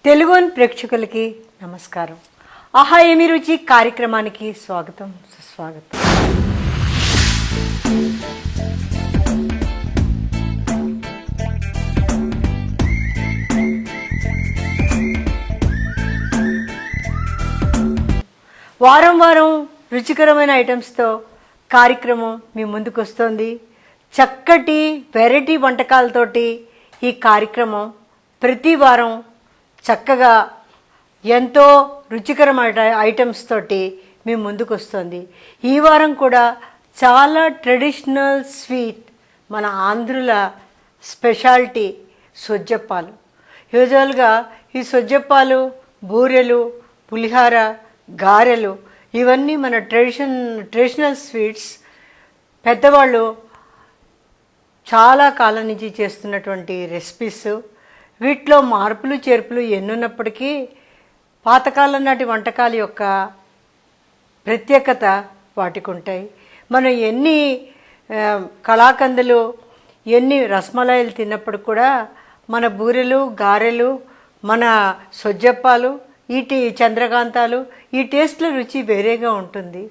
తెలుగున్ ప్రేక్షకులకి నమస్కారం. ఆహా ఏమి రుచి కార్యక్రమానికి స్వాగతం సుస్వాగతం. వారం వారం రుచికరమైన ఐటమ్స్తో కార్యక్రమం మీ ముందుకు వస్తుంది. చక్కటి వెరైటీ వంటకాలతోటి ఈ కార్యక్రమం ప్రతి వారం చక్కగా ఎంతో రుచికరమైన ఐటమ్స్ తోటి మీ ముందుకు వస్తుంది. ఈ వారం కూడా చాలా ట్రెడిషనల్ స్వీట్, మన ఆంధ్రుల స్పెషాలిటీ సొజ్జప్పాలు. యూజువల్గా ఈ సొజ్జప్పాలు, బూరెలు, పులిహార, గారెలు ఇవన్నీ మన ట్రెడిషనల్ స్వీట్స్. పెద్దవాళ్ళు చాలా కాలం నుంచి చేస్తున్నటువంటి రెసిపీస్. వీటిలో మార్పులు చేర్పులు ఎన్నున్నప్పటికీ పాతకాలం నాటి వంటకాల యొక్క ప్రత్యేకత వాటికి ఉంటాయి. మనం ఎన్ని కళాకందులు, ఎన్ని రసమలాయిలు తిన్నప్పుడు కూడా మన బూరెలు, గారెలు, మన సొజ్జప్పాలు, చంద్రకాంతాలు ఈ టేస్ట్ల రుచి వేరేగా ఉంటుంది.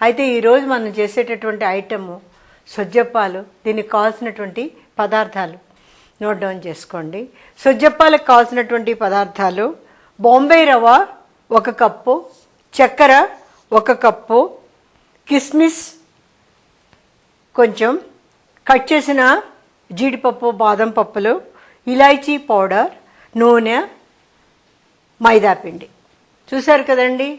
అయితే ఈరోజు మనం చేసేటటువంటి ఐటము సొజ్జప్పాలు. దీనికి కావాల్సినటువంటి పదార్థాలు నోట్ డౌన్ చేసుకోండి. సొజ్జప్పాలకు కావాల్సినటువంటి పదార్థాలు: బాంబే రవ్వ 1 కప్పు, చక్కెర 1 కప్పు, కిస్మిస్ కొంచెం, కట్ చేసిన జీడిపప్పు, బాదం పప్పులు, ఇలాచీ పౌడర్, నూనె, మైదా పిండి. చూశారు కదండి,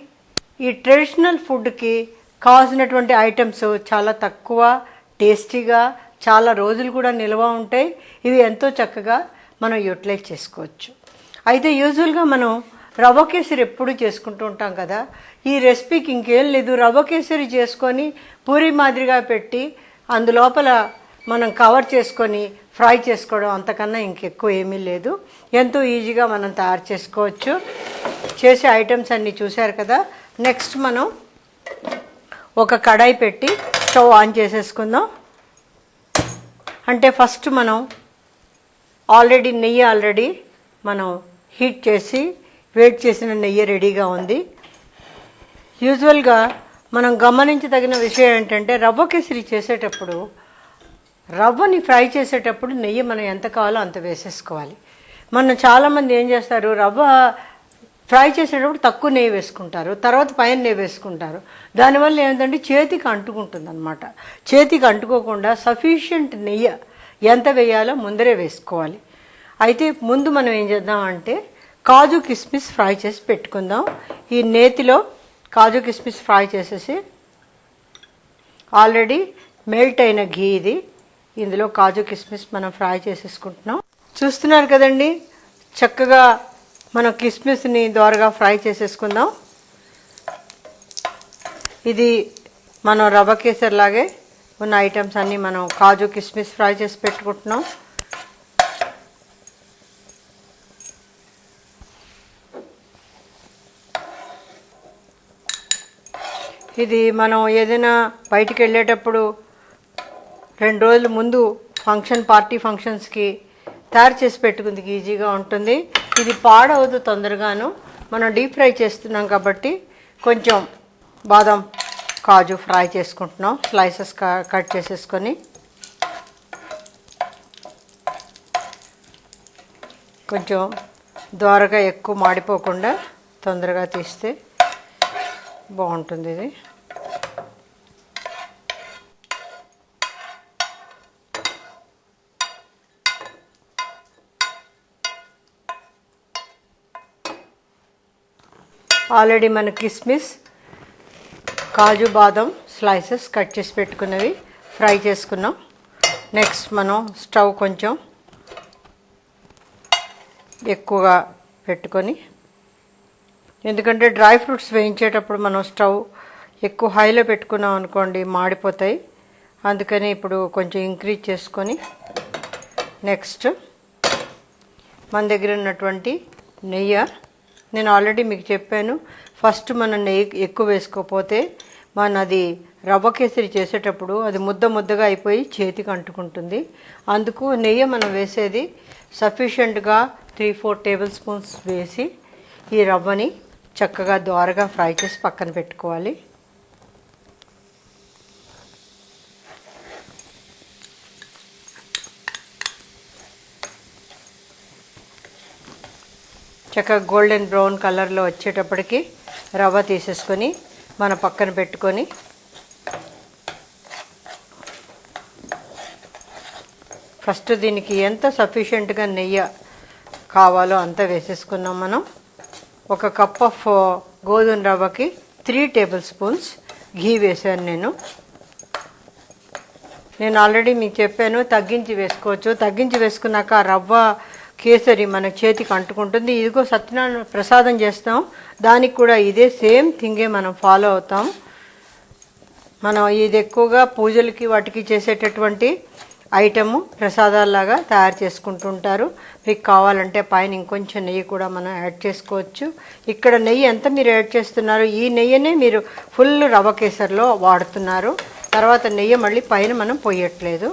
ఈ ట్రెడిషనల్ ఫుడ్కి కావాల్సినటువంటి ఐటమ్స్ చాలా తక్కువ, టేస్టీగా, చాలా రోజులు కూడా నిల్వ ఉంటాయి. ఇవి ఎంతో చక్కగా మనం యూటిలైజ్ చేసుకోవచ్చు. అయితే యూజువల్గా మనం రవ్వ కేసరి ఎప్పుడు చేసుకుంటూ ఉంటాం కదా. ఈ రెసిపీకి ఇంకేం లేదు, రవ్వ కేసరి చేసుకొని పూరి మాదిరిగా పెట్టి అందులోపల మనం కవర్ చేసుకొని ఫ్రై చేసుకోవడం, అంతకన్నా ఇంకెక్కువ ఏమీ లేదు. ఎంతో ఈజీగా మనం తయారు చేసుకోవచ్చు. చేసే ఐటమ్స్ అన్నీ చూశారు కదా. నెక్స్ట్ మనం ఒక కడాయి పెట్టి స్టవ్ ఆన్ చేసేసుకుందాం. అంటే ఫస్ట్ మనం నెయ్యి మనం హీట్ చేసి వేడి చేసిన నెయ్యి రెడీగా ఉంది. యూజువల్గా మనం గమనించదగిన విషయం ఏంటంటే, రవ్వ కేసరి చేసేటప్పుడు రవ్వని ఫ్రై చేసేటప్పుడు నెయ్యి మనం ఎంత కావాలో అంత వేసేసుకోవాలి. మనం చాలామంది ఏం చేస్తారు, రవ్వ ఫ్రై చేసేటప్పుడు తక్కువ నెయ్యి వేసుకుంటారు, తర్వాత పైన నెయ్యి వేసుకుంటారు. దానివల్ల ఏంటంటే చేతికి అంటుకుంటుంది అనమాట. చేతికి అంటుకోకుండా సఫిషియంట్ నెయ్యి ఎంత వేయాలో ముందరే వేసుకోవాలి. అయితే ముందు మనం ఏం చేద్దామంటే కాజు కిస్మిస్ ఫ్రై చేసి పెట్టుకుందాం. ఈ నేతిలో కాజు కిస్మిస్ ఫ్రై చేసేసి, ఆల్రెడీ మెల్ట్ అయిన ఘీ ఇది, ఇందులో కాజు కిస్మిస్ మనం ఫ్రై చేసేసుకుంటున్నాం. చూస్తున్నారు కదండి, చక్కగా మనం కిస్మిస్ని దోరగా ఫ్రై చేసేసుకుందాం. ఇది మనం రవ్వ కేసరి లాగే ఉన్న ఐటమ్స్ అన్నీ మనం కాజు కిస్మిస్ ఫ్రై చేసి పెట్టుకుంటున్నాం. ఇది మనం ఏదైనా బయటికి వెళ్ళేటప్పుడు 2 రోజుల ముందు పార్టీ ఫంక్షన్స్కి తయారు చేసి పెట్టుకుందికి ఈజీగా ఉంటుంది. ఇది పాడవద్దు తొందరగాను. మనం డీప్ ఫ్రై చేస్తున్నాం కాబట్టి కొంచెం బాదం, కాజు ఫ్రై చేసుకుంటున్నాం. స్లైసెస్ కట్ చేసేసుకొని కొంచెం దోరగా ఎక్కువ మాడిపోకుండా తొందరగా తీస్తే బాగుంటుంది. ఇది ఆల్రెడీ మన కిస్మిస్, కాజు, బాదం స్లైసెస్ కట్ చేసి పెట్టుకున్నవి ఫ్రై చేసుకున్నాం. నెక్స్ట్ మనం స్టవ్ కొంచెం ఎక్కువగా పెట్టుకొని, ఎందుకంటే డ్రై ఫ్రూట్స్ వేయించేటప్పుడు మనం స్టవ్ ఎక్కువ హైలో పెట్టుకున్నాం అనుకోండి మాడిపోతాయి. అందుకని ఇప్పుడు కొంచెం ఇంక్రీజ్ చేసుకొని, నెక్స్ట్ మన దగ్గర ఉన్నటువంటి నెయ్యి, నేను ఆల్రెడీ మీకు చెప్పాను, ఫస్ట్ మనం నెయ్యి ఎక్కువ వేసుకోకపోతే అది రవ్వ కేసరి చేసేటప్పుడు అది ముద్దగా అయిపోయి చేతికి అంటుకుంటుంది. అందుకు నెయ్యి మనం వేసేది సఫిషియెంట్గా 3-4 టేబుల్ స్పూన్స్ వేసి ఈ రవ్వని చక్కగా దోరగా ఫ్రై చేసి పక్కన పెట్టుకోవాలి. చక్కగా గోల్డెన్ బ్రౌన్ కలర్లో వచ్చేటప్పటికి రవ్వ తీసేసుకొని మన పక్కన పెట్టుకొని ఫస్ట్ దీనికి ఎంత సఫిషియెంట్గా నెయ్యి కావాలో అంత వేసేసుకున్నాం మనం. ఒక కప్ ఆఫ్ గోధుమ రవ్వకి 3 టేబుల్ స్పూన్స్ ఘీ వేసాను నేను ఆల్రెడీ మీకు చెప్పాను, తగ్గించి వేసుకోవచ్చు. తగ్గించి వేసుకున్నాక ఆ రవ్వ కేసరి మన చేతికి అంటుకుంటుంది. ఇదిగో సత్యనారాయణ ప్రసాదం చేస్తాం, దానికి కూడా ఇదే సేమ్ థింగే మనం ఫాలో అవుతాం. మనం ఇది ఎక్కువగా పూజలకి వాటికి చేసేటటువంటి ఐటము ప్రసాదాల్లాగా తయారు చేసుకుంటుంటారు. మీకు కావాలంటే పైన ఇంకొంచెం నెయ్యి కూడా మనం యాడ్ చేసుకోవచ్చు. ఇక్కడ నెయ్యి ఎంత మీరు యాడ్ చేస్తున్నారు, ఈ నెయ్యినే మీరు ఫుల్ రవ్వ కేసరిలో వాడుతున్నారు. తర్వాత నెయ్యి మళ్ళీ పైన మనం పొయ్యట్లేదు.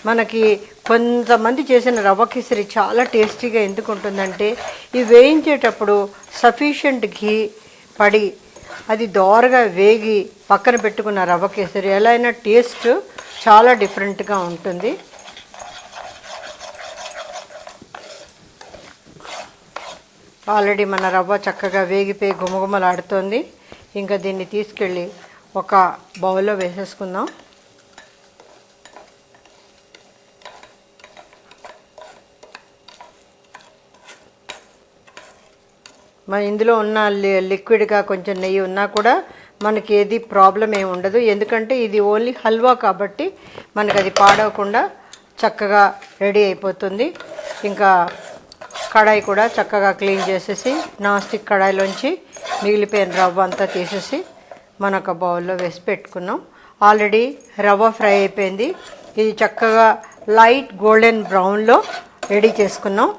మనకి కొంతమంది చేసిన రవ్వ కేసరి చాలా టేస్టీగా ఎందుకు ఉంటుందంటే, ఇవి వేయించేటప్పుడు సఫిషియెంట్ ఘీ పడి అది దోరగా వేగి పక్కన పెట్టుకున్న రవ్వ కేసరి ఎలా అయినా టేస్ట్ చాలా డిఫరెంట్గా ఉంటుంది. ఆల్రెడీ మన రవ్వ చక్కగా వేగిపోయి గుమగుమలాడుతోంది. ఇంకా దీన్ని తీసుకెళ్ళి ఒక బౌల్లో వేసేసుకుందాం. మన ఇందులో ఉన్న లిక్విడ్గా కొంచెం నెయ్యి ఉన్నా కూడా మనకి ఏది ప్రాబ్లం ఏమి ఉండదు. ఎందుకంటే ఇది ఓన్లీ హల్వా కాబట్టి మనకు అది పాడవకుండా చక్కగా రెడీ అయిపోతుంది. ఇంకా కడాయి కూడా చక్కగా క్లీన్ చేసేసి నాన్ స్టిక్ కడాయిలోంచి మిగిలిపోయిన రవ్వ అంతా తీసేసి మనొక బౌల్లో వేసి పెట్టుకున్నాం. ఆల్రెడీ రవ్వ ఫ్రై అయిపోయింది. ఇది చక్కగా లైట్ గోల్డెన్ బ్రౌన్లో రెడీ చేసుకున్నాం.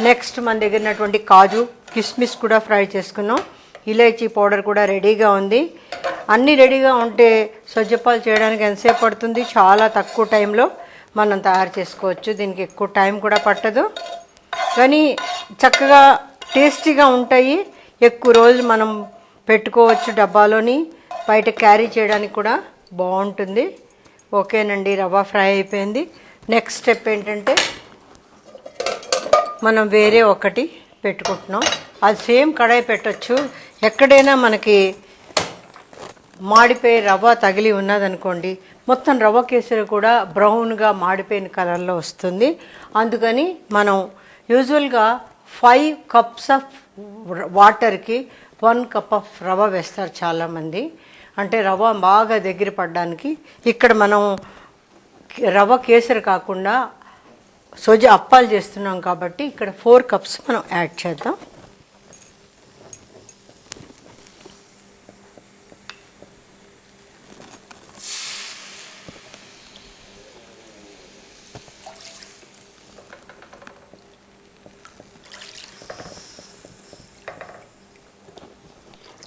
నెక్స్ట్ మన దగ్గర ఉన్నటువంటి కాజు కిస్మిస్ కూడా ఫ్రై చేసుకున్నాం. ఇలాచీ పౌడర్ కూడా రెడీగా ఉంది. అన్నీ రెడీగా ఉంటే సజ్జపాలు చేయడానికి ఎంతసేపు పడుతుంది, చాలా తక్కువ టైంలో మనం తయారు చేసుకోవచ్చు. దీనికి ఎక్కువ టైం కూడా పట్టదు, కానీ చక్కగా టేస్టీగా ఉంటాయి. ఎక్కువ రోజులు మనం పెట్టుకోవచ్చు డబ్బాలోని, బయట క్యారీ చేయడానికి కూడా బాగుంటుంది. ఓకేనండి, రవ్వ ఫ్రై అయిపోయింది. నెక్స్ట్ స్టెప్ ఏంటంటే మనం వేరే ఒకటి పెట్టుకుంటున్నాం. అది సేమ్ కడాయి పెట్టచ్చు. ఎక్కడైనా మనకి మాడిపోయి రవ్వ తగిలి ఉన్నదనుకోండి, మొత్తం రవ్వ కేసరి కూడా బ్రౌన్గా మాడిపోయిన కలర్లో వస్తుంది. అందుకని మనం యూజువల్గా 5 కప్స్ ఆఫ్ వాటర్కి 1 కప్ ఆఫ్ రవ్వ వేస్తారు చాలామంది. అంటే రవ్వ బాగా దగ్గర పడడానికి. ఇక్కడ మనం రవ్వ కేసరి కాకుండా సోజి అప్పాలు చేస్తున్నాం కాబట్టి ఇక్కడ 4 కప్స్ మనం యాడ్ చేద్దాం.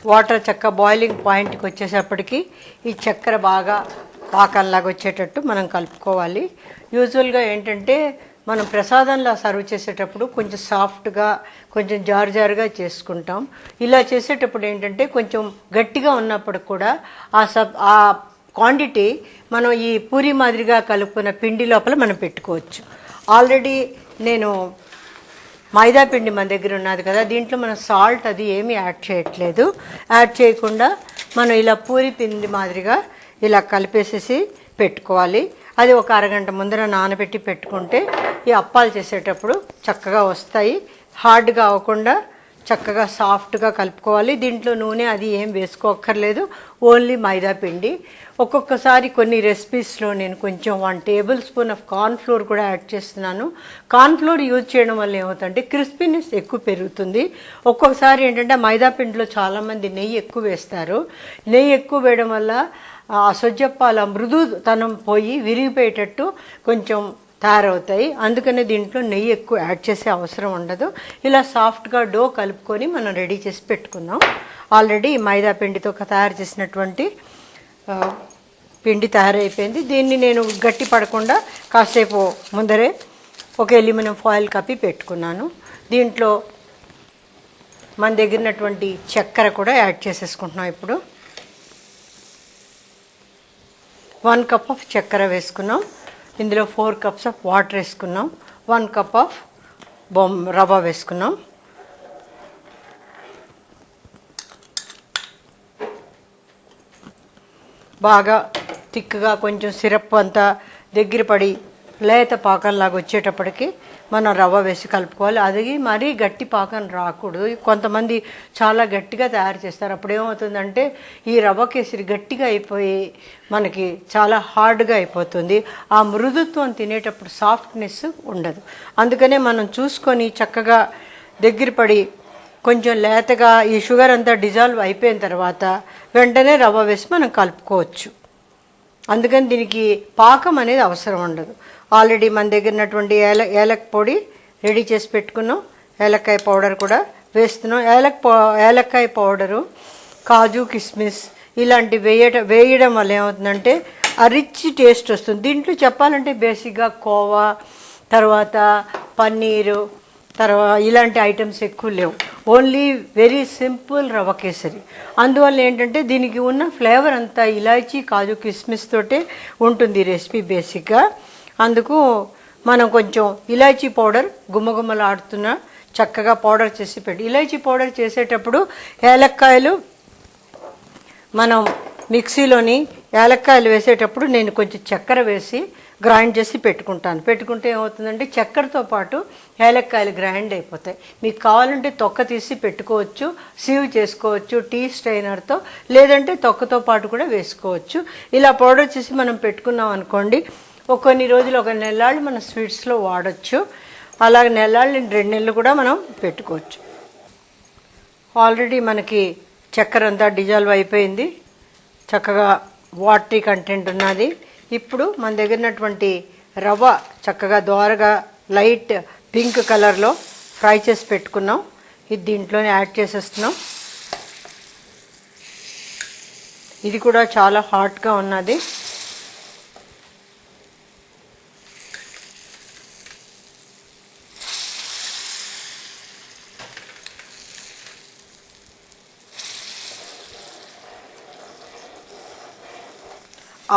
వాటర్ చక్క బాయిలింగ్ పాయింట్కి వచ్చేటప్పటికి ఈ చక్కెర బాగా పాకంలాగా వచ్చేటట్టు మనం కలుపుకోవాలి. యూజువల్గా ఏంటంటే మనం ప్రసాదంలా సర్వ్ చేసేటప్పుడు కొంచెం సాఫ్ట్గా కొంచెం జారుగా చేసుకుంటాం. ఇలా చేసేటప్పుడు ఏంటంటే కొంచెం గట్టిగా ఉన్నప్పుడు కూడా ఆ క్వాంటిటీ మనం ఈ పూరి మాదిరిగా కలుపుకున్న పిండి లోపల మనం పెట్టుకోవచ్చు. ఆల్రెడీ నేను మైదా పిండి మన దగ్గర ఉన్నది కదా, దీంట్లో మనం సాల్ట్ అది ఏమీ యాడ్ చేయట్లేదు. యాడ్ చేయకుండా మనం ఇలా పూరి పిండి మాదిరిగా ఇలా కలిపేసేసి పెట్టుకోవాలి. అది ఒక అరగంట ముందర నానబెట్టి పెట్టుకుంటే ఈ అప్పాలు చేసేటప్పుడు చక్కగా వస్తాయి. హార్డ్గా అవ్వకుండా చక్కగా సాఫ్ట్గా కలుపుకోవాలి. దీంట్లో నూనె అది ఏం వేసుకోక్కర్లేదు, ఓన్లీ మైదా పిండి. ఒక్కొక్కసారి కొన్ని రెసిపీస్లో నేను కొంచెం 1 టేబుల్ స్పూన్ ఆఫ్ కార్న్ఫ్లోర్ కూడా యాడ్ చేస్తున్నాను. కార్న్ఫ్లోర్ యూజ్ చేయడం వల్ల ఏమవుతుందంటే క్రిస్పీనెస్ ఎక్కువ పెరుగుతుంది. ఒక్కొక్కసారి ఏంటంటే మైదా పిండిలో చాలామంది నెయ్యి ఎక్కువ వేస్తారు. నెయ్యి ఎక్కువ వేయడం వల్ల ఆ సొజ్జప్పాల మృదుతనం పోయి విరిగిపోయేటట్టు కొంచెం తయారవుతాయి. అందుకనే దీంట్లో నెయ్యి ఎక్కువ యాడ్ చేసే అవసరం ఉండదు. ఇలా సాఫ్ట్గా డో కలుపుకొని మనం రెడీ చేసి పెట్టుకుందాం. ఆల్రెడీ మైదా పిండితో తయారు చేసినటువంటి పిండి తయారైపోయింది. దీన్ని నేను గట్టి పడకుండా కాసేపు ముందరే ఒక అల్యూమినియం ఫాయిల్ కప్పి పెట్టుకున్నాను. దీంట్లో మన దగ్గర ఉన్నటువంటి చక్కెర కూడా యాడ్ చేసేసుకుంటున్నాం. ఇప్పుడు 1 కప్ ఆఫ్ చక్కెర వేసుకున్నాం. ఇందులో 4 కప్స్ ఆఫ్ వాటర్ వేసుకున్నాం. 1 కప్ ఆఫ్ రవ్వ వేసుకున్నాం. బాగా థిక్గా కొంచెం సిరప్ అంతా దగ్గర పడి లేత పాకంలాగా వచ్చేటప్పటికి మనం రవ్వ వేసి కలుపుకోవాలి. అది మరీ గట్టి పాకం రాకూడదు. కొంతమంది చాలా గట్టిగా తయారు చేస్తారు. అప్పుడు ఏమవుతుందంటే ఈ రవ్వ కేసరి గట్టిగా అయిపోయి మనకి చాలా హార్డ్గా అయిపోతుంది. ఆ మృదుత్వం తినేటప్పుడు సాఫ్ట్నెస్ ఉండదు. అందుకనే మనం చూసుకొని చక్కగా దగ్గర పడి కొంచెం లేతగా ఈ షుగర్ అంతా డిజాల్వ్ అయిపోయిన తర్వాత వెంటనే రవ్వ వేసి మనం కలుపుకోవచ్చు. అందుకని దీనికి పాకం అనేది అవసరం ఉండదు. ఆల్రెడీ మన దగ్గర ఉన్నటువంటి ఏలక్ పొడి రెడీ చేసి పెట్టుకున్నాం. ఏలక్కాయ పౌడర్ కూడా వేస్తున్నాం. ఏలక్కాయ పౌడరు, కాజు, కిస్మిస్ ఇలాంటివి వేయడం వల్ల ఏమవుతుందంటే ఆ రిచ్ టేస్ట్ వస్తుంది. దీంట్లో చెప్పాలంటే బేసిక్గా కోవా, తర్వాత పన్నీరు, తర్వాత ఇలాంటి ఐటమ్స్ ఎక్కువ లేవు. ఓన్లీ వెరీ సింపుల్ రవ్వ కేసరి. అందువల్ల ఏంటంటే దీనికి ఉన్న ఫ్లేవర్ అంతా ఇలాచీ, కాజు, కిస్మిస్ తోటే ఉంటుంది రెసిపీ బేసిక్గా. అందుకు మనం కొంచెం ఇలాచీ పౌడర్ గుమ్మగుమ్మలాడుతున్న చక్కగా పౌడర్ చేసి పెట్టి, ఇలాచీ పౌడర్ చేసేటప్పుడు ఏలక్కాయలు మనం మిక్సీలోని ఏలక్కాయలు వేసేటప్పుడు నేను కొంచెం చక్కెర వేసి గ్రైండ్ చేసి పెట్టుకుంటాను. పెట్టుకుంటే ఏమవుతుందంటే చక్కెరతో పాటు ఏలక్కాయలు గ్రైండ్ అయిపోతాయి. మీకు కావాలంటే తొక్క తీసి పెట్టుకోవచ్చు, సీవ్ చేసుకోవచ్చు టీ స్ట్రైనర్తో, లేదంటే తొక్కతో పాటు కూడా వేసుకోవచ్చు. ఇలా పౌడర్ చేసి మనం పెట్టుకున్నాం అనుకోండి, కొన్ని రోజులు, ఒక నెలాళ్ళు మన స్వీట్స్లో వాడచ్చు. అలాగే నెలాళ్ళు 2 నెలలు కూడా మనం పెట్టుకోవచ్చు. ఆల్రెడీ మనకి చక్కెర అంతా డిజాల్వ్ అయిపోయింది. చక్కగా వాటరీ కంటెంట్ ఉన్నది. ఇప్పుడు మన దగ్గర ఉన్నటువంటి రవ్వ చక్కగా దోరగా లైట్ పింక్ కలర్లో ఫ్రై చేసి పెట్టుకున్నాం. ఇది దీంట్లోనే యాడ్ చేసేస్తున్నాం. ఇది కూడా చాలా హాట్గా ఉన్నది.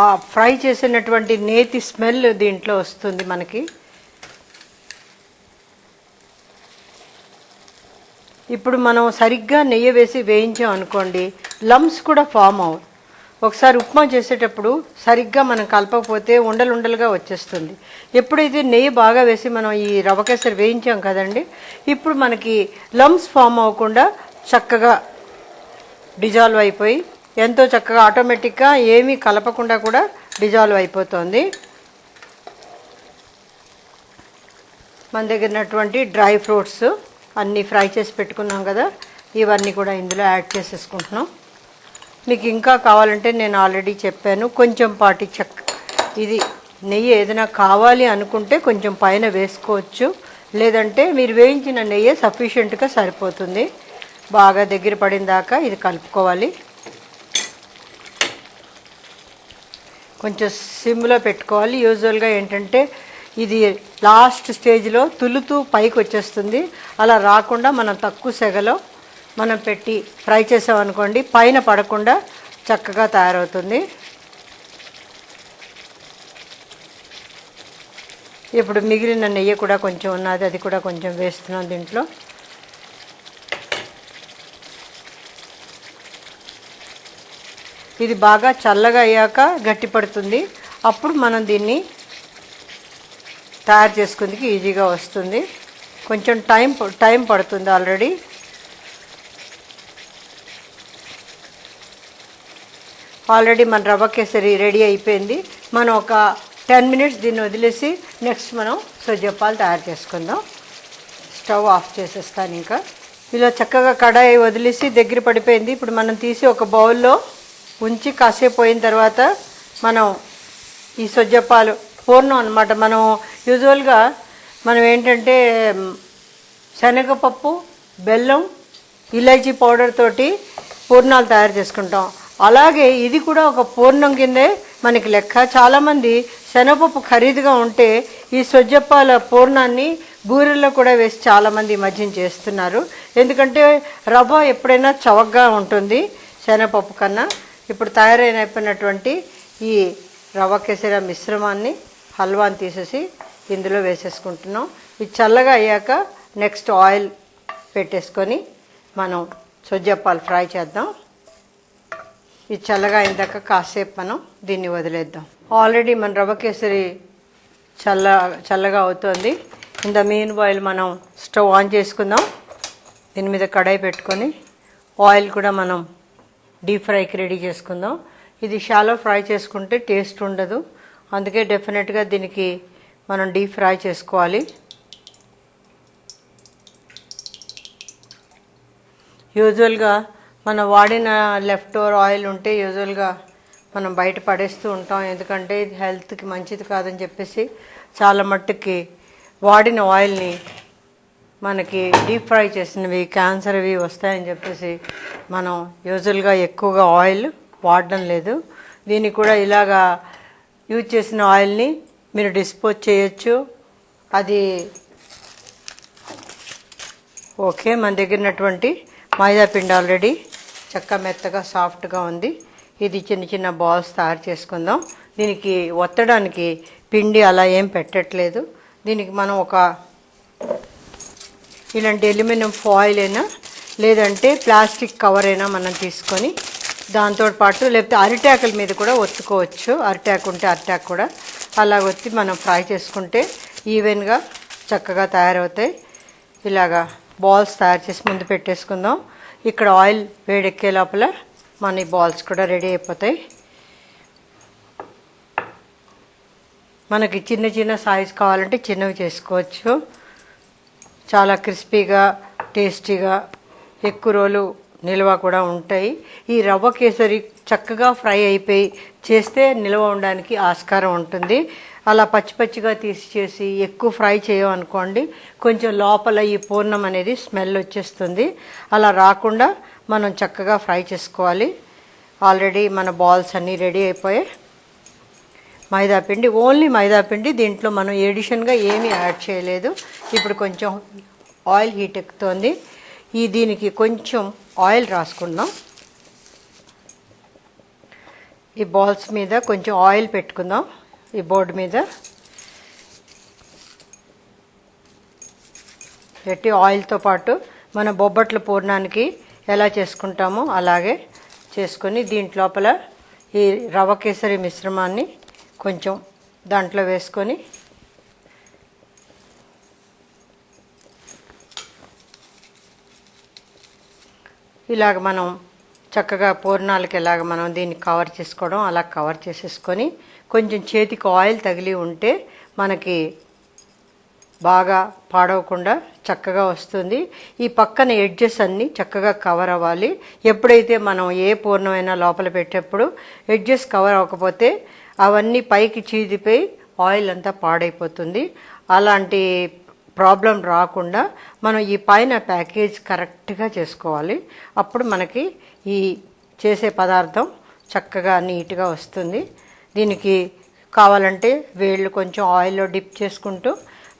ఆ ఫ్రై చేసినటువంటి నేతి స్మెల్ దీంట్లో వస్తుంది మనకి. ఇప్పుడు మనం సరిగ్గా నెయ్యి వేసి వేయించాం అనుకోండి, లమ్స్ కూడా ఫామ్ అవ్వవు. ఒకసారి ఉప్మా చేసేటప్పుడు సరిగ్గా మనం కలపకపోతే ఉండలుగా వచ్చేస్తుంది. ఎప్పుడైతే నెయ్యి బాగా వేసి మనం ఈ రవ్వ కేసరి వేయించాం కదండి, ఇప్పుడు మనకి లమ్స్ ఫామ్ అవ్వకుండా చక్కగా డిజాల్వ్ అయిపోయి ఎంతో చక్కగా ఆటోమేటిక్గా ఏమీ కలపకుండా కూడా డిజాల్వ్ అయిపోతుంది. మన దగ్గర ఉన్నటువంటి డ్రై ఫ్రూట్స్ అన్నీ ఫ్రై చేసి పెట్టుకున్నాం కదా, ఇవన్నీ కూడా ఇందులో యాడ్ చేసేసుకుంటున్నాం. మీకు ఇంకా కావాలంటే నేను ఆల్రెడీ చెప్పాను, కొంచెం పాటి ఇది నెయ్యి ఏదైనా కావాలి అనుకుంటే కొంచెం పైన వేసుకోవచ్చు, లేదంటే మీరు వేయించిన నెయ్యి సఫిషియెంట్గా సరిపోతుంది. బాగా దగ్గర పడిన దాకా ఇది కలుపుకోవాలి. కొంచెం సిమ్లో పెట్టుకోవాలి. యూజువల్గా ఏంటంటే ఇది లాస్ట్ స్టేజ్లో తులుతూ పైకి వచ్చేస్తుంది. అలా రాకుండా మనం తక్కువ సెగలో మనం పెట్టి ఫ్రై చేసామనుకోండి, పైన పడకుండా చక్కగా తయారవుతుంది. ఇప్పుడు మిగిలిన నెయ్యి కూడా కొంచెం ఉన్నది, అది కూడా కొంచెం వేస్తున్నాం దీంట్లో. ఇది బాగా చల్లగా అయ్యాక గట్టిపడుతుంది. అప్పుడు మనం దీన్ని తయారు చేసుకుందుకు ఈజీగా వస్తుంది. కొంచెం టైం పడుతుంది. ఆల్రెడీ మన రవ్వ కేసరి రెడీ అయిపోయింది. మనం ఒక 10 మినిట్స్ దీన్ని వదిలేసి నెక్స్ట్ మనం సజ్జప్పాలు తయారు చేసుకుందాం. స్టవ్ ఆఫ్ చేసేస్తాను. ఇంకా ఇలా చక్కగా కడాయి వదిలేసి దగ్గర పడిపోయింది. ఇప్పుడు మనం తీసి ఒక బౌల్లో ఉంచి కాసేపు పోయిన తర్వాత మనం ఈ సజ్జప్పాలు పూర్ణం అన్నమాట. మనం యూజువల్గా మనం ఏంటంటే శనగపప్పు, బెల్లం, ఇలాచీ పౌడర్ తోటి పూర్ణాలు తయారు చేసుకుంటాం. అలాగే ఇది కూడా ఒక పూర్ణం కిందే మనకి లెక్క. చాలామంది శనగపప్పు ఖరీదుగా ఉంటే ఈ సొజ్జప్పాల పూర్ణాన్ని బూరెల్లో కూడా వేసి చాలామంది ఈ మధ్యన చేస్తున్నారు. ఎందుకంటే రవ్వ ఎప్పుడైనా చవకగా ఉంటుంది శనగపప్పు కన్నా. ఇప్పుడు తయారైనటువంటి ఈ రవ్వ కేసరి మిశ్రమాన్ని హల్వాని తీసేసి ఇందులో వేసేసుకుంటున్నాం. ఇది చల్లగా అయ్యాక నెక్స్ట్ ఆయిల్ పెట్టేసుకొని మనం సొజ్జప్పాలు ఫ్రై చేద్దాం. ఇది చల్లగా అయిందాక కాసేపు మనం దీన్ని వదిలేద్దాం. ఆల్రెడీ మన రవ్వ కేసరి చల్లగా అవుతుంది. ఇన్ ద మీన్ వైల్ మనం స్టవ్ ఆన్ చేసుకుందాం. దీని మీద కడాయి పెట్టుకొని ఆయిల్ కూడా మనం డీప్ ఫ్రైకి రెడీ చేసుకుందాం. ఇది షాలో ఫ్రై చేసుకుంటే టేస్ట్ ఉండదు, అందుకే డెఫినెట్గా దీనికి మనం డీప్ ఫ్రై చేసుకోవాలి. యూజువల్గా మనం వాడిన లెఫ్ట్ ఓవర్ ఆయిల్ ఉంటే యూజువల్గా మనం బయట పడేస్తూ ఉంటాం. ఎందుకంటే ఇది హెల్త్కి మంచిది కాదని చెప్పేసి చాలా మట్టుకి వాడిన ఆయిల్ని మనకి డీప్ ఫ్రై చేసినవి క్యాన్సర్ ఇవి వస్తాయని చెప్పేసి మనం యూజువల్గా ఎక్కువగా ఆయిల్ వాడడం లేదు. దీన్ని కూడా ఇలాగా యూజ్ చేసిన ఆయిల్ని మీరు డిస్పోజ్ చేయొచ్చు. అది ఓకే. మన దగ్గర ఉన్నటువంటి మైదా పిండి ఆల్రెడీ చక్క మెత్తగా సాఫ్ట్గా ఉంది. ఇది చిన్న చిన్న బాల్స్ తయారు చేసుకుందాం. దీనికి ఒత్తడానికి పిండి అలా ఏం పెట్టట్లేదు. దీనికి మనం ఒక ఇలాంటి అల్యూమినియం ఫాయిల్ అయినా లేదంటే ప్లాస్టిక్ కవర్ అయినా మనం తీసుకొని దాంతో పాటు లేకపోతే అరిటాకుల మీద కూడా ఒత్తుకోవచ్చు. అరిటాకు ఉంటే అరిటాకు కూడా అలా ఒత్తి మనం ఫ్రై చేసుకుంటే ఈవెన్గా చక్కగా తయారవుతాయి. ఇలాగా బాల్స్ తయారు చేసి ముందు పెట్టేసుకుందాం. ఇక్కడ ఆయిల్ వేడెక్కే లోపల మన బాల్స్ కూడా రెడీ అయిపోతాయి. మనకి చిన్న చిన్న సైజు కావాలంటే చిన్నవి చేసుకోవచ్చు. చాలా క్రిస్పీగా టేస్టీగా ఎక్కువ రోజులు నిల్వ కూడా ఉంటాయి. ఈ రవ్వ కేసరి చక్కగా ఫ్రై అయిపోయి చేస్తే నిల్వ ఉండడానికి ఆస్కారం ఉంటుంది. అలా పచ్చి పచ్చిగా తీసి చేసి ఎక్కువ ఫ్రై చేయమనుకోండి కొంచెం లోపల ఈ పూర్ణం అనేది స్మెల్ వచ్చేస్తుంది. అలా రాకుండా మనం చక్కగా ఫ్రై చేసుకోవాలి. ఆల్రెడీ మన బాల్స్ అన్నీ రెడీ అయిపోయాయి. మైదాపిండి, ఓన్లీ మైదాపిండి, దీంట్లో మనం ఎడిషన్గా ఏమీ యాడ్ చేయలేదు. ఇప్పుడు కొంచెం ఆయిల్ హీట్ ఎక్కుతోంది. దీనికి కొంచెం ఆయిల్ రాసుకుందాం. ఈ బాల్స్ మీద కొంచెం ఆయిల్ పెట్టుకుందాం. ఈ బోర్డు మీద పెట్టి ఆయిల్తో పాటు మన బొబ్బట్ల పూర్ణానికి ఎలా చేసుకుంటామో అలాగే చేసుకొని దీంట్లోపల ఈ రవ్వ కేసరి మిశ్రమాన్ని కొంచెం దాంట్లో వేసుకొని ఇలాగ మనం చక్కగా పూర్ణాలకి ఎలాగ మనం దీన్ని కవర్ చేసుకోవడం అలా కవర్ చేసేసుకొని కొంచెం చేతికి ఆయిల్ తగిలి ఉంటే మనకి బాగా పాడవకుండా చక్కగా వస్తుంది. ఈ పక్కన ఎడ్జెస్ అన్నీ చక్కగా కవర్ అవ్వాలి. ఎప్పుడైతే మనం ఏ పూర్ణమైనా లోపల పెట్టేప్పుడు ఎడ్జెస్ కవర్ అవ్వకపోతే అవన్నీ పైకి చీదిపోయి ఆయిల్ అంతా పాడైపోతుంది. అలాంటి ప్రాబ్లం రాకుండా మనం ఈ పైన ప్యాకేజ్ కరెక్ట్గా చేసుకోవాలి. అప్పుడు మనకి ఈ చేసే పదార్థం చక్కగా నీట్గా వస్తుంది. దీనికి కావాలంటే వేళ్ళు కొంచెం ఆయిల్లో డిప్ చేసుకుంటూ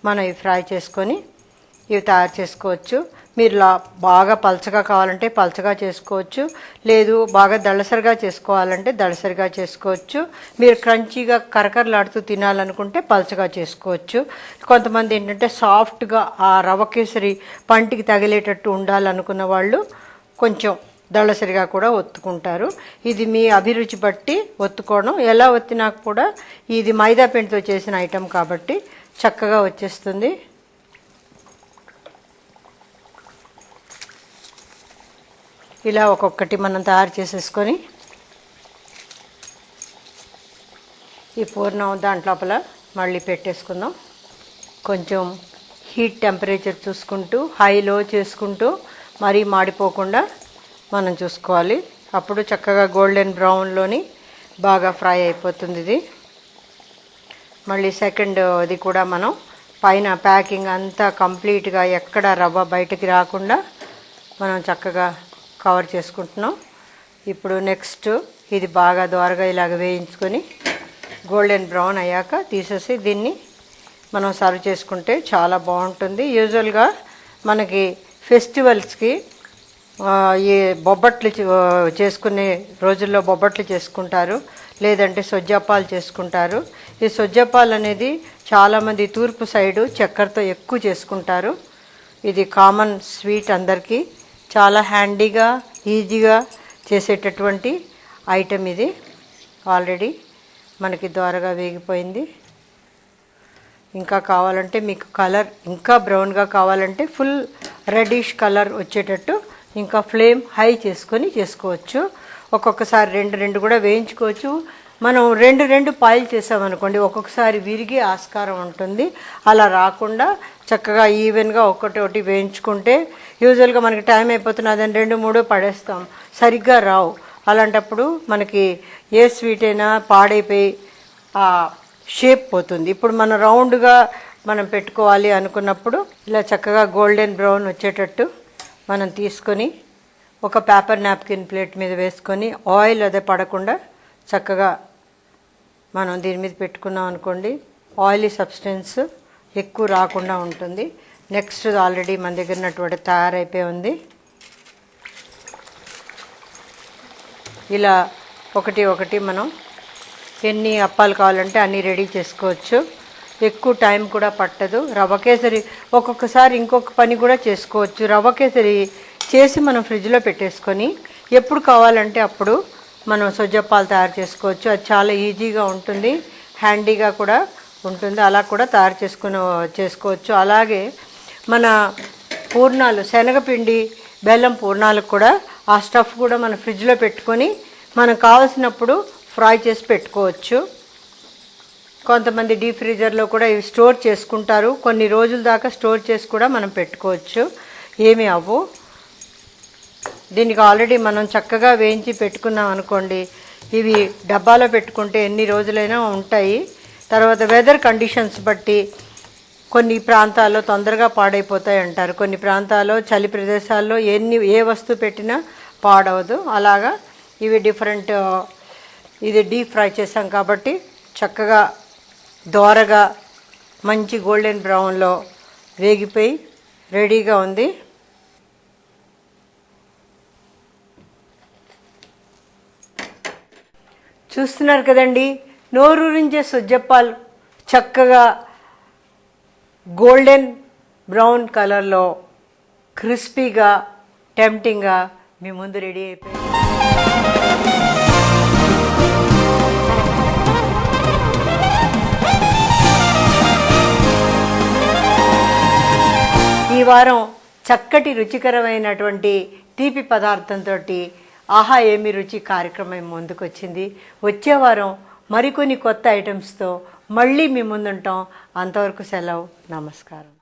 మనం ఇవి ఫ్రై చేసుకొని ఇవి తయారు చేసుకోవచ్చు. మీరు బాగా పలచగా కావాలంటే పలచగా చేసుకోవచ్చు, లేదు బాగా దళసరిగా చేసుకోవాలంటే దళసరిగా చేసుకోవచ్చు. మీరు క్రంచీగా కరకరలాడుతూ తినాలనుకుంటే పలచగా చేసుకోవచ్చు. కొంతమంది ఏంటంటే సాఫ్ట్గా ఆ రవ్వ కేసరి పంటికి తగిలేటట్టు ఉండాలనుకున్న వాళ్ళు కొంచెం దళసరిగా కూడా ఒత్తుకుంటారు. ఇది మీ అభిరుచి బట్టి ఒత్తుకోవడం. ఎలా ఒత్తినా కూడా ఇది మైదా పిండితో చేసిన ఐటెం కాబట్టి చక్కగా వచ్చేస్తుంది. ఇలా ఒక్కొక్కటి మనం తయారు చేసేసుకొని ఈ పూర్ణం దాంట్లోపల మళ్ళీ పెట్టేసుకుందాం. కొంచెం హీట్ టెంపరేచర్ చూసుకుంటూ హై లో చేసుకుంటూ మరీ మాడిపోకుండా మనం చూసుకోవాలి. అప్పుడు చక్కగా గోల్డెన్ బ్రౌన్లోని బాగా ఫ్రై అయిపోతుంది. ఇది మళ్ళీ సెకండ్ ఇది కూడా మనం పైన ప్యాకింగ్ అంతా కంప్లీట్గా ఎక్కడ రవ్వ బయటికి రాకుండా మనం చక్కగా కవర్ చేసుకుంటున్నాం. ఇప్పుడు నెక్స్ట్ ఇది బాగా దోరగా ఇలాగ వేయించుకొని గోల్డెన్ బ్రౌన్ అయ్యాక తీసేసి దీన్ని మనం సర్వ్ చేసుకుంటే చాలా బాగుంటుంది. యూజువల్గా మనకి ఫెస్టివల్స్కి ఈ బొబ్బట్లు చేసుకునే రోజుల్లో బొబ్బట్లు చేసుకుంటారు, లేదంటే సొజ్జప్పాలు చేసుకుంటారు. ఈ సొజ్జప్పాలు అనేది చాలామంది తూర్పు సైడు చక్కెరతో ఎక్కువ చేసుకుంటారు. ఇది కామన్ స్వీట్ అందరికీ, చాలా హ్యాండీగా ఈజీగా చేసేటటువంటి ఐటెం ఇది. ఆల్రెడీ మనకి ద్వారగా వేగిపోయింది. ఇంకా కావాలంటే మీకు కలర్ ఇంకా బ్రౌన్గా కావాలంటే ఫుల్ రెడ్డిష్ కలర్ వచ్చేటట్టు ఇంకా ఫ్లేమ్ హై చేసుకొని చేసుకోవచ్చు. ఒక్కొక్కసారి రెండు కూడా వేయించుకోవచ్చు. మనం రెండు పాయిల్ చేసామనుకోండి ఒక్కొక్కసారి విరిగి ఆస్కారం ఉంటుంది. అలా రాకుండా చక్కగా ఈవెన్గా ఒకటి వేయించుకుంటే యూజువల్గా మనకి టైం అయిపోతుంది, అదని 2-3 పడేస్తాం, సరిగ్గా రావు. అలాంటప్పుడు మనకి ఏ స్వీట్ అయినా పాడైపోయి ఆ షేప్ పోతుంది. ఇప్పుడు మనం రౌండ్గా మనం పెట్టుకోవాలి అనుకున్నప్పుడు ఇలా చక్కగా గోల్డెన్ బ్రౌన్ వచ్చేటట్టు మనం తీసుకొని ఒక పేపర్ నాప్కిన్ ప్లేట్ మీద వేసుకొని ఆయిల్ అదే పడకుండా చక్కగా మనం దీని మీద పెట్టుకున్నాం అనుకోండి, ఆయిలీ సబ్స్టెన్స్ ఎక్కువ రాకుండా ఉంటుంది. నెక్స్ట్ ఆల్రెడీ మన దగ్గర ఉన్నటువంటి తయారైపోయి ఉంది. ఇలా ఒకటి మనం ఎన్ని అప్పాలు కావాలంటే అన్నీ రెడీ చేసుకోవచ్చు. ఎక్కువ టైం కూడా పట్టదు. రవ్వ కేసరి ఒక్కొక్కసారి ఇంకొక పని కూడా చేసుకోవచ్చు. రవ్వ కేసరి చేసి మనం ఫ్రిడ్జ్లో పెట్టేసుకొని ఎప్పుడు కావాలంటే అప్పుడు మనం సొజ్జప్పాలు తయారు చేసుకోవచ్చు. అది చాలా ఈజీగా ఉంటుంది, హ్యాండీగా కూడా ఉంటుంది. అలా కూడా తయారు చేసుకోవచ్చు. అలాగే మన పూర్ణాలు, శనగపిండి బెల్లం పూర్ణాలకు కూడా ఆ స్టఫ్ కూడా మన ఫ్రిడ్జ్లో పెట్టుకొని మనం కావాల్సినప్పుడు ఫ్రై చేసి పెట్టుకోవచ్చు. కొంతమంది డీప్ ఫ్రీజర్లో కూడా ఇవి స్టోర్ చేసుకుంటారు. కొన్ని రోజుల దాకా స్టోర్ చేసి కూడా మనం పెట్టుకోవచ్చు, ఏమీ అవ్వు. దీనికి ఆల్రెడీ మనం చక్కగా వేయించి పెట్టుకున్నాం అనుకోండి, ఇవి డబ్బాలో పెట్టుకుంటే ఎన్ని రోజులైనా ఉంటాయి. తర్వాత వెదర్ కండిషన్స్ బట్టి కొన్ని ప్రాంతాల్లో తొందరగా పాడైపోతాయి అంటారు, కొన్ని ప్రాంతాల్లో చలి ప్రదేశాల్లో ఏ వస్తువు పెట్టినా పాడవదు. అలాగా ఇవి డిఫరెంట్. ఇది డీప్ ఫ్రై చేసాం కాబట్టి చక్కగా దోరగా మంచి గోల్డెన్ బ్రౌన్లో వేగిపోయి రెడీగా ఉంది. చూస్తున్నారు కదండి, నోరూరించే సొజ్జప్పాలు చక్కగా గోల్డెన్ బ్రౌన్ కలర్లో క్రిస్పీగా టెంప్టింగ్గా మీ ముందు రెడీ అయిపోయింది. ఈ వారం చక్కటి రుచికరమైనటువంటి తీపి పదార్థంతో ఆహా ఏమి రుచి కార్యక్రమం ముందుకు వచ్చింది. వచ్చే వారం మరికొన్ని కొత్త ఐటమ్స్తో మళ్ళీ మీ ముందుంటాం. అంతవరకు సెలవు, నమస్కారం.